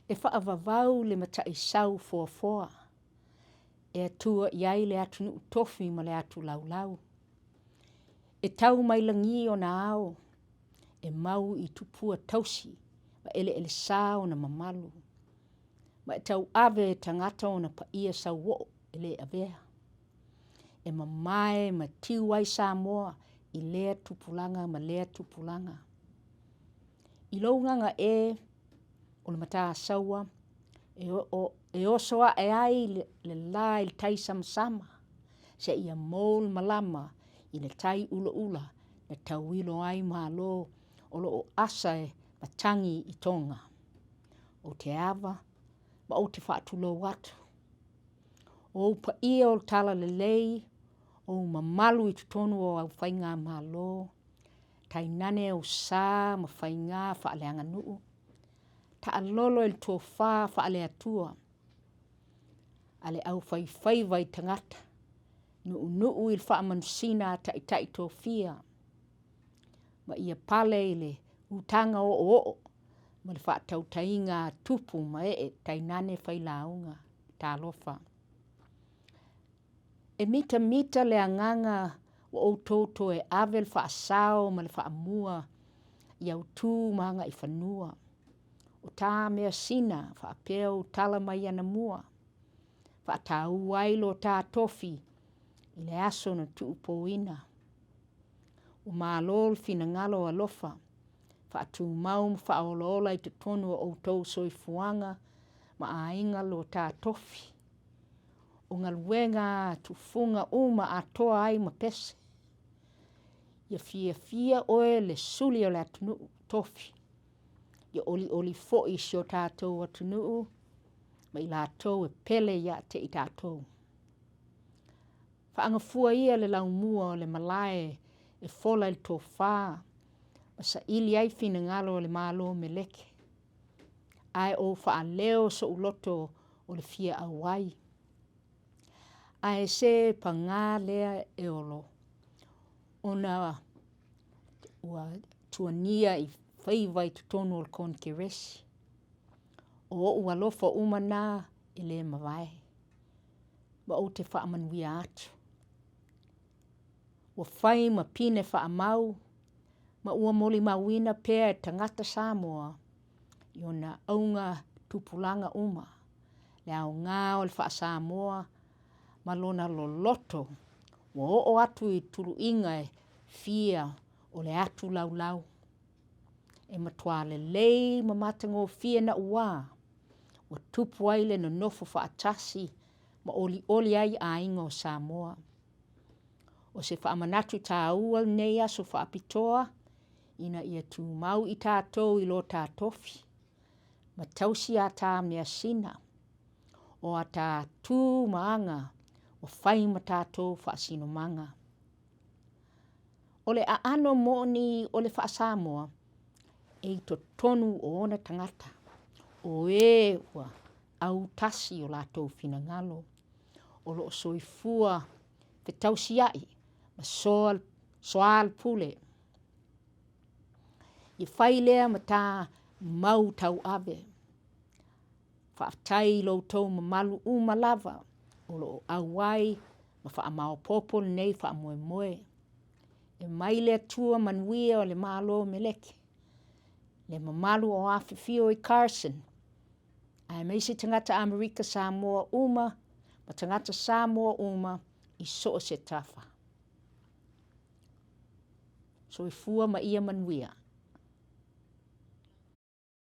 E whaavavau le matai sau foa. E atua iai le atu nu tofi ma le atu laulau. E tau mai langi o na ao. E mau i tupua tausi. Ma ele sa o na mamalu. Ma e tau ave e tangata o na paia sau wo ele avea. E mamae ma tiu ai Samoa i lea tupulanga ma lea tupulanga. I lounganga o le mata saua e osoa e ai le la i tai sama se ia mol malama i le tai ula na tauilo ai malo o lo asa e matangi i tonga. O te ava, ma o te whaatulo watu. O upa ia o tala le lei, o mamalu i tutonu o au whainga malo, tai nane o sa ma whainga whaaleanga nuu. Ta alolo il tō wha whaale atua. Ale au whai vai tangata. Nuu il wha manusina tai tō fia. Ma ia pale ile utanga o. Ma le wha tautainga tupu ma tai nane whai launga. Tā lofa. E mita le anganga o toto e avel wha asao ma le wha amua. Iau tū manga i whanua. O tā mea sina, wha peo tala mai ana mua. Wha tā uailo tā tofi, i le aso na tuupo ina. O mālol fina ngalo alofa, wha tū maum wha ola i te tonu o tau soifuanga, ma a inga lo tā tofi. O ngaluenga tufunga uma a toa ai ma pese. Ia fia oe le suli o le atunu tofi. Ia oli fo i sio tātou atunuu, ma i lātou e pele ia te i tātou. Whaangafua ia le laumua o le malae e fola il tō whā, ma sa ili ai fina ngalo le mālo me leke. Ai o wha leo so uloto o le fia awai. Ai se pa ngā lea e olo. Ona ua tuania i whaiwai tutonu o le konkeresi. O ua lofa umana i le mawai. Ma o te whaamanuia atu. Ua whai ma pine whaamau. Ma ua moli mawina pēr e tangata Samoa. I ona aunga tupulanga uma. Le au ngā o le wha Samoa. Ma lona lo loto. Ua o atu i tulu inga e fia o le atu laulau. E matua le lei ma matango fia na ua. Ua tupu aile no nofo wha atasi ma oli ai a ingo Samoa. O se wha amanatu tā ua nei aso wha apitoa, ina ia tu mau i tātou i lo tā tofi. Ma tausi a tā mea sina. O a tā tū maanga o whai ma tātou wha sino manga. O le a ano moni o le wha Samoa, e to tonu o ona tangata. O ua au tasi o lātou fina ngalo. O lo soifua te tausi ai, ma soal pule. I whai lea ma tā mau tau ave. Whaatai lo tau ma malu lava. O lo awai ma wha amao popo nei wha moe. E mai lea tua manuia o le malo me leke. Le mamalu o awhiwhio i Carson. Ai meisi tangata Amerika Samoa uma, ma tangata Samoa uma i so se tafa. So i fua ma ia manuia.